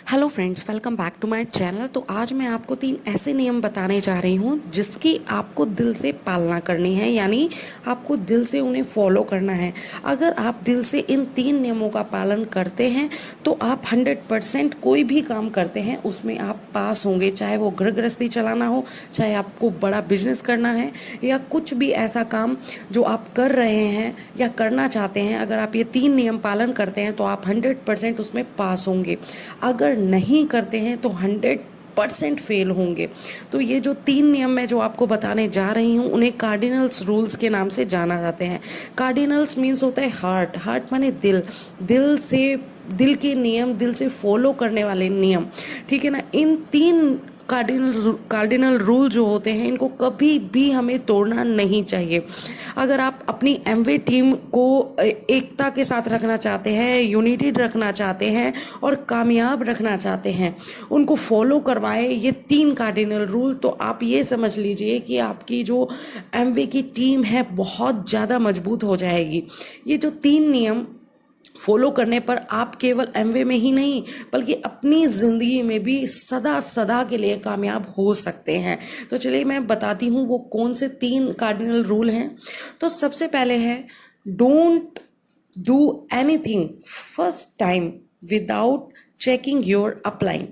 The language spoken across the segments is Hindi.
Hello friends, welcome back to my channel. तो आज मैं आपको 3 ऐसे नियम बताने जा रही हूँ जिसकी आपको दिल से पालना करनी है, यानी आपको दिल से उन्हें फॉलो करना है। अगर आप दिल से इन 3 नियमों का पालन करते हैं तो आप 100% कोई भी काम करते हैं उसमें आप पास होंगे, चाहे वो घर गृहस्थी चलाना हो, चाहे आपको बड़ा बिजनेस करना है, या कुछ भी ऐसा काम जो आप कर रहे हैं या करना चाहते हैं। अगर आप ये 3 नियम पालन करते हैं तो आप 100% उसमें पास होंगे। अगर नहीं करते हैं तो 100% फेल होंगे। तो ये जो 3 नियम मैं जो आपको बताने जा रही हूँ उन्हें कार्डिनल्स रूल्स के नाम से जाना जाते हैं। कार्डिनल्स मीन्स होता है हार्ट। हार्ट माने दिल। दिल से, दिल के नियम, दिल से फॉलो करने वाले नियम, ठीक है ना। इन 3 कार्डिनल रूल जो होते हैं इनको कभी भी हमें तोड़ना नहीं चाहिए। अगर आप अपनी एमवे टीम को एकता के साथ रखना चाहते हैं, यूनिटेड रखना चाहते हैं और कामयाब रखना चाहते हैं, उनको फॉलो करवाएं ये 3 कार्डिनल रूल, तो आप ये समझ लीजिए कि आपकी जो एमवे की टीम है बहुत ज़्यादा मजबूत हो जाएगी। ये जो 3 नियम फॉलो करने पर आप केवल एमवे में ही नहीं बल्कि अपनी ज़िंदगी में भी सदा सदा के लिए कामयाब हो सकते हैं। तो चलिए मैं बताती हूँ वो कौन से 3 कार्डिनल रूल हैं। तो सबसे पहले है, don't do anything first time without checking your upline.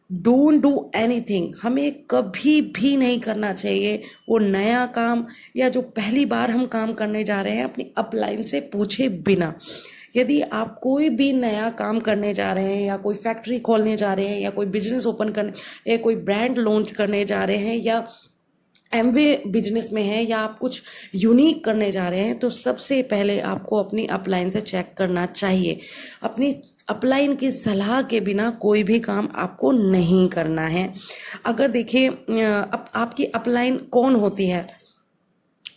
Don't do anything, हमें कभी भी नहीं करना चाहिए वो नया काम या जो पहली बार हम काम करने जा रहे हैं अपनी अपलाइन से पूछे बिना। यदि आप कोई भी नया काम करने जा रहे हैं या कोई फैक्ट्री खोलने जा रहे हैं या कोई बिजनेस ओपन करने या कोई ब्रांड लॉन्च करने जा रहे हैं या एमवे बिजनेस में है या आप कुछ यूनिक करने जा रहे हैं, तो सबसे पहले आपको अपनी अपलाइन से चेक करना चाहिए। अपनी अपलाइन की सलाह के बिना कोई भी काम आपको नहीं करना है। अगर देखिए आपकी अपलाइन कौन होती है,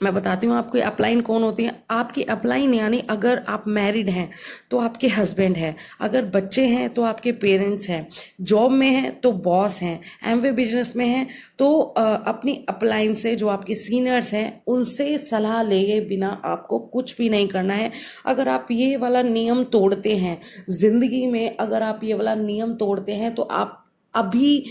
मैं बताती हूँ आपकी अपलाइन कौन होती है। आपकी अपलाइन यानी अगर आप मैरिड हैं तो आपके हस्बैंड हैं, अगर बच्चे हैं तो आपके पेरेंट्स हैं, जॉब में हैं तो बॉस हैं, एमवे बिजनेस में हैं तो अपनी अपलाइन से जो आपके सीनियर्स हैं उनसे सलाह लिए बिना आपको कुछ भी नहीं करना है। अगर आप ये वाला नियम तोड़ते हैं ज़िंदगी में, अगर आप ये वाला नियम तोड़ते हैं तो आप अभी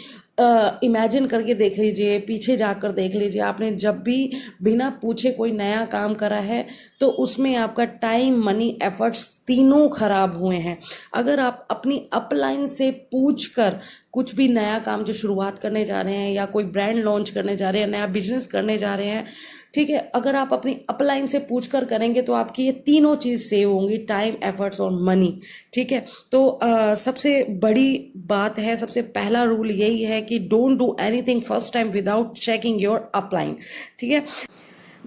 इमेजिन करके देख लीजिए, पीछे जाकर देख लीजिए, आपने जब भी बिना पूछे कोई नया काम करा है तो उसमें आपका टाइम, मनी, एफर्ट्स तीनों खराब हुए हैं। अगर आप अपनी अपलाइन से पूछकर कुछ भी नया काम जो शुरुआत करने जा रहे हैं या कोई ब्रांड लॉन्च करने जा रहे हैं, नया बिजनेस करने जा रहे हैं, ठीक है, अगर आप अपनी अपलाइन से पूछकर करेंगे तो आपकी ये तीनों चीज़ सेव होंगी, टाइम, एफर्ट्स और मनी। ठीक है, तो सबसे बड़ी बात है, सबसे पहला रूल यही है कि don't do anything first time without checking your upline. ठीक है,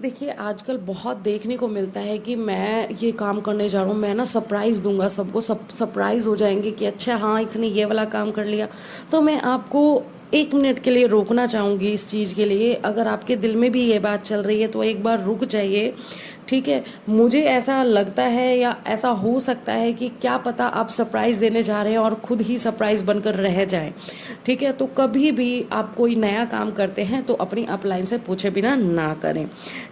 देखिए आजकल बहुत देखने को मिलता है कि मैं ये काम करने जा रहा हूँ, मैं ना सरप्राइज़ दूंगा सबको, सब सरप्राइज़ हो जाएंगे कि अच्छा हाँ इसने ये वाला काम कर लिया। तो मैं आपको 1 मिनट के लिए रोकना चाहूँगी इस चीज़ के लिए। अगर आपके दिल में भी ये बात चल रही है तो एक बार रुक जाइए। ठीक है, मुझे ऐसा लगता है या ऐसा हो सकता है कि क्या पता आप सरप्राइज़ देने जा रहे हैं और खुद ही सरप्राइज़ बनकर रह जाएं। ठीक है, तो कभी भी आप कोई नया काम करते हैं तो अपनी अपलाइन से पूछे बिना ना करें।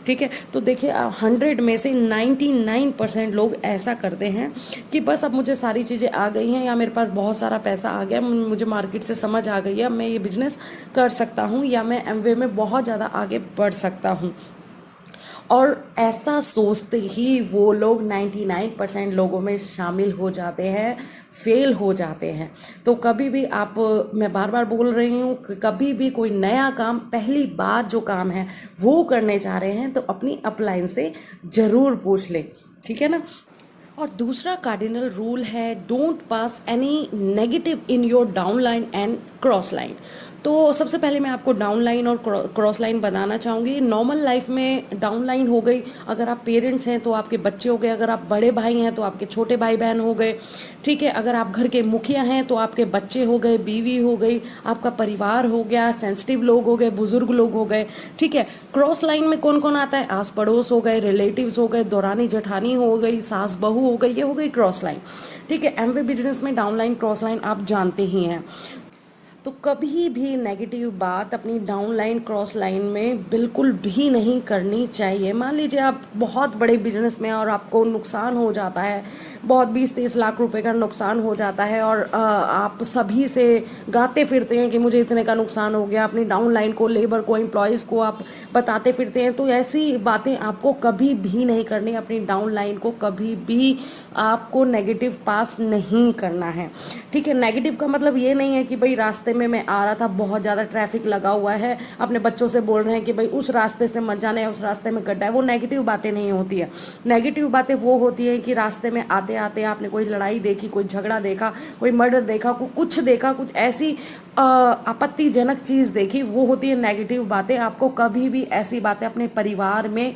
ठीक है, तो देखिए 100 में से 99% लोग ऐसा करते हैं कि बस अब मुझे सारी चीज़ें आ गई हैं या मेरे पास बहुत सारा पैसा आ गया, मुझे मार्केट से समझ आ गई है, मैं ये बिजनेस कर सकता हूँ या मैं एमवे में बहुत ज़्यादा आगे बढ़ सकता हूँ। और ऐसा सोचते ही वो लोग 99% लोगों में शामिल हो जाते हैं, फेल हो जाते हैं। तो कभी भी आप, मैं बार बार बोल रही हूँ कि कभी भी कोई नया काम, पहली बार जो काम है वो करने जा रहे हैं तो अपनी अपलाइन से ज़रूर पूछ लें। ठीक है ना। और दूसरा कार्डिनल रूल है, don't pass any negative in your down line and cross line. तो सबसे पहले मैं आपको डाउन लाइन और क्रॉस लाइन बताना चाहूँगी। नॉर्मल लाइफ में डाउन लाइन हो गई, अगर आप पेरेंट्स हैं तो आपके बच्चे हो गए, अगर आप बड़े भाई हैं तो आपके छोटे भाई बहन हो गए। ठीक है, अगर आप घर के मुखिया हैं तो आपके बच्चे हो गए, बीवी हो गई, आपका परिवार हो गया, सेंसिटिव लोग हो गए, बुजुर्ग लोग हो गए। ठीक है, क्रॉस लाइन में कौन कौन आता है, आस पड़ोस हो गए, रिलेटिव्स हो गए, दौरानी जेठानी हो गई, सास बहू हो गई, ये हो गई क्रॉस लाइन। ठीक है, एमवे बिजनेस में डाउन लाइन क्रॉस लाइन आप जानते ही हैं। तो कभी भी नेगेटिव बात अपनी डाउन लाइन क्रॉस लाइन में बिल्कुल भी नहीं करनी चाहिए। मान लीजिए आप बहुत बड़े बिजनेस में और आपको नुकसान हो जाता है, बहुत 20-30 लाख रुपए का नुकसान हो जाता है, और आप सभी से गाते फिरते हैं कि मुझे इतने का नुकसान हो गया, अपनी डाउन लाइन को, लेबर को, एम्प्लॉयज़ को आप बताते फिरते हैं। तो ऐसी बातें आपको कभी भी नहीं करनी। अपनी डाउन लाइन को कभी भी आपको नेगेटिव पास नहीं करना है, ठीक है। नेगेटिव का मतलब ये नहीं है कि भाई रास्ते में मैं आ रहा था, बहुत ज़्यादा ट्रैफिक लगा हुआ है, अपने बच्चों से बोल रहे हैं कि भाई उस रास्ते से मत जाना है, उस रास्ते में गड्ढा है। वो नेगेटिव बातें नहीं होती है। नेगेटिव बातें वो होती है कि रास्ते में आते आते आपने कोई लड़ाई देखी, कोई झगड़ा देखा, कोई मर्डर देखा, कुछ देखा, कुछ ऐसी आपत्तिजनक चीज़ देखी, वो होती है नेगेटिव बातें। आपको कभी भी ऐसी बातें अपने परिवार में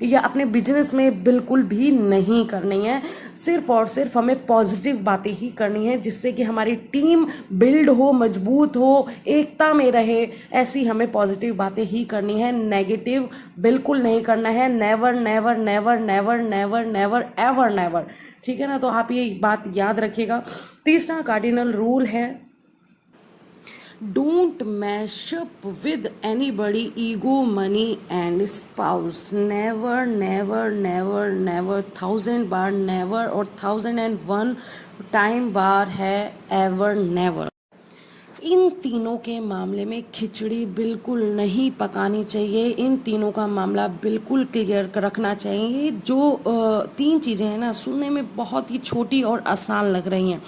या अपने बिजनेस में बिल्कुल भी नहीं करनी है। सिर्फ और सिर्फ हमें पॉजिटिव बातें ही करनी है, जिससे कि हमारी टीम बिल्ड हो, मजबूत हो, एकता में रहे। ऐसी हमें पॉजिटिव बातें ही करनी है, नेगेटिव बिल्कुल नहीं करना है। Never never never never never never ever never, ठीक है ना। तो आप ये बात याद रखिएगा। तीसरा कार्डिनल रूल है, don't mash up with anybody ego, money and spouse. Never never never never, 1000 bar never और 1001 टाइम बार है ever never। इन तीनों के मामले में खिचड़ी बिल्कुल नहीं पकानी चाहिए। इन तीनों का मामला बिल्कुल क्लियर रखना चाहिए। जो तीन चीज़ें हैं ना, सुनने में बहुत ही छोटी और आसान लग रही हैं,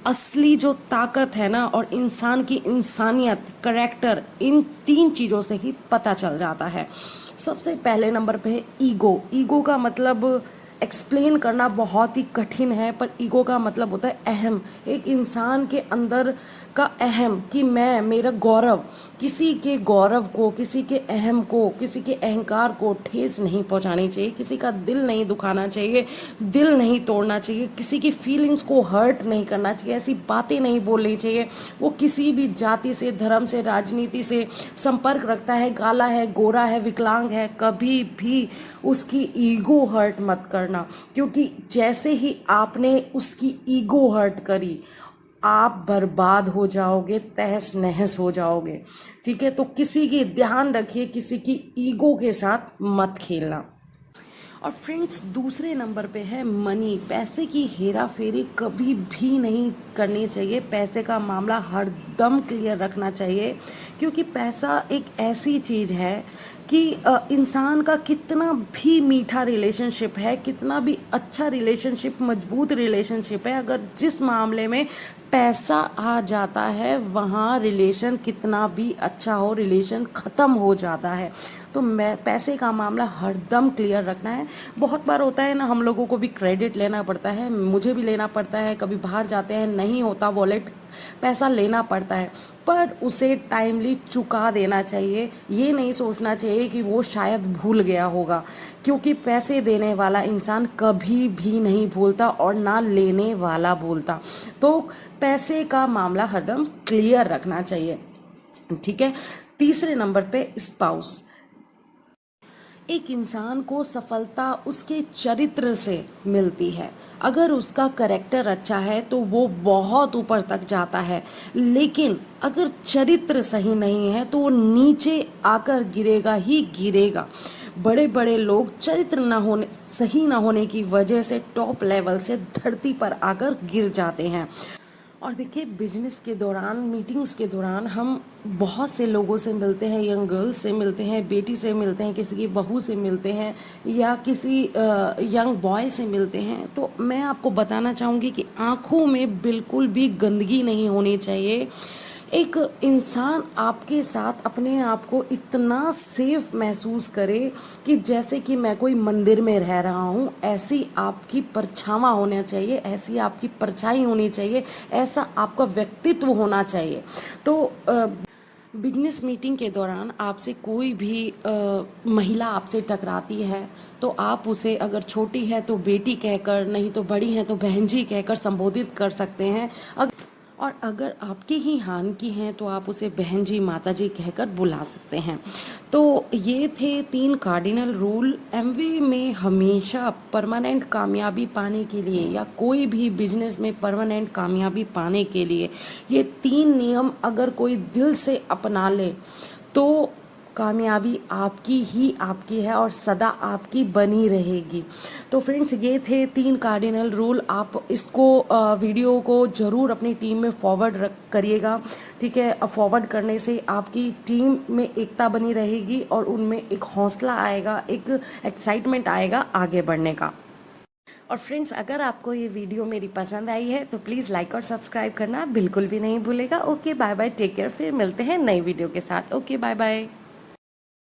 असली जो ताकत है ना और इंसान की इंसानियत, करेक्टर, इन तीन चीज़ों से ही पता चल जाता है। सबसे पहले नंबर पे है ईगो। ईगो का मतलब एक्सप्लेन करना बहुत ही कठिन है, पर ईगो का मतलब होता है अहम। एक इंसान के अंदर का अहम, कि मैं, मेरा गौरव, किसी के गौरव को, किसी के अहम को, किसी के अहंकार को ठेस नहीं पहुंचानी चाहिए, किसी का दिल नहीं दुखाना चाहिए, दिल नहीं तोड़ना चाहिए, किसी की फीलिंग्स को हर्ट नहीं करना चाहिए, ऐसी बातें नहीं बोलनी चाहिए। वो किसी भी जाति से, धर्म से, राजनीति से संपर्क रखता है, काला है, गोरा है, विकलांग है, कभी भी उसकी ईगो हर्ट मत करना, क्योंकि जैसे ही आपने उसकी ईगो हर्ट करी, आप बर्बाद हो जाओगे, तहस नहस हो जाओगे, ठीक है। तो किसी की, ध्यान रखिए, किसी की ईगो के साथ मत खेलना। और फ्रेंड्स, दूसरे नंबर पे है मनी। पैसे की हेरा फेरी कभी भी नहीं करनी चाहिए। पैसे का मामला हरदम क्लियर रखना चाहिए, क्योंकि पैसा एक ऐसी चीज़ है कि इंसान का कितना भी मीठा रिलेशनशिप है, कितना भी अच्छा रिलेशनशिप, मजबूत रिलेशनशिप है, अगर जिस मामले में पैसा आ जाता है, वहाँ रिलेशन कितना भी अच्छा हो, रिलेशन ख़त्म हो जाता है। तो मैं, पैसे का मामला हरदम क्लियर रखना है। बहुत बार होता है ना, हम लोगों को भी क्रेडिट लेना पड़ता है, मुझे भी लेना पड़ता है, कभी बाहर जाते हैं, नहीं होता वॉलेट, पैसा लेना पड़ता है, पर उसे टाइमली चुका देना चाहिए। ये नहीं सोचना चाहिए कि वो शायद भूल गया होगा, क्योंकि पैसे देने वाला इंसान कभी भी नहीं भूलता और ना लेने वाला भूलता। तो पैसे का मामला हरदम क्लियर रखना चाहिए, ठीक है। तीसरे नंबर पे स्पाउस। एक इंसान को सफलता उसके चरित्र से मिलती है। अगर उसका करेक्टर अच्छा है तो वो बहुत ऊपर तक जाता है, लेकिन अगर चरित्र सही नहीं है तो वो नीचे आकर गिरेगा ही गिरेगा। बड़े बड़े लोग चरित्र सही ना होने की वजह से टॉप लेवल से धरती पर आकर गिर जाते हैं। और देखिए, बिजनेस के दौरान, मीटिंग्स के दौरान हम बहुत से लोगों से मिलते हैं, यंग गर्ल्स से मिलते हैं, बेटी से मिलते हैं, किसी की बहू से मिलते हैं, या किसी यंग बॉय से मिलते हैं। तो मैं आपको बताना चाहूँगी कि आँखों में बिल्कुल भी गंदगी नहीं होनी चाहिए। एक इंसान आपके साथ अपने आप को इतना सेफ महसूस करे कि जैसे कि मैं कोई मंदिर में रह रहा हूँ, ऐसी आपकी परछावा होना चाहिए, ऐसी आपकी परछाई होनी चाहिए, ऐसा आपका व्यक्तित्व होना चाहिए। तो बिजनेस मीटिंग के दौरान आपसे कोई भी महिला आपसे टकराती है, तो आप उसे, अगर छोटी है तो बेटी कहकर, नहीं तो बड़ी है तो बहन जी कहकर संबोधित कर सकते हैं। और अगर आपकी ही हान की हैं तो आप उसे बहन जी माता जी कहकर बुला सकते हैं। तो ये थे 3 कार्डिनल रूल एमवे में। हमेशा परमानेंट कामयाबी पाने के लिए या कोई भी बिजनेस में परमानेंट कामयाबी पाने के लिए ये 3 नियम अगर कोई दिल से अपना ले तो कामयाबी आपकी ही आपकी है और सदा आपकी बनी रहेगी। तो फ्रेंड्स, ये थे 3 कार्डिनल रूल। आप इसको वीडियो को ज़रूर अपनी टीम में फॉरवर्ड करिएगा, ठीक है। फॉरवर्ड करने से आपकी टीम में एकता बनी रहेगी और उनमें एक हौसला आएगा, एक एक्साइटमेंट आएगा आगे बढ़ने का। और फ्रेंड्स, अगर आपको ये वीडियो मेरी पसंद आई है तो प्लीज़ लाइक और सब्सक्राइब करना बिल्कुल भी नहीं भूलेगा। Okay, bye bye, take care. फिर मिलते हैं नई वीडियो के साथ। Okay, bye bye.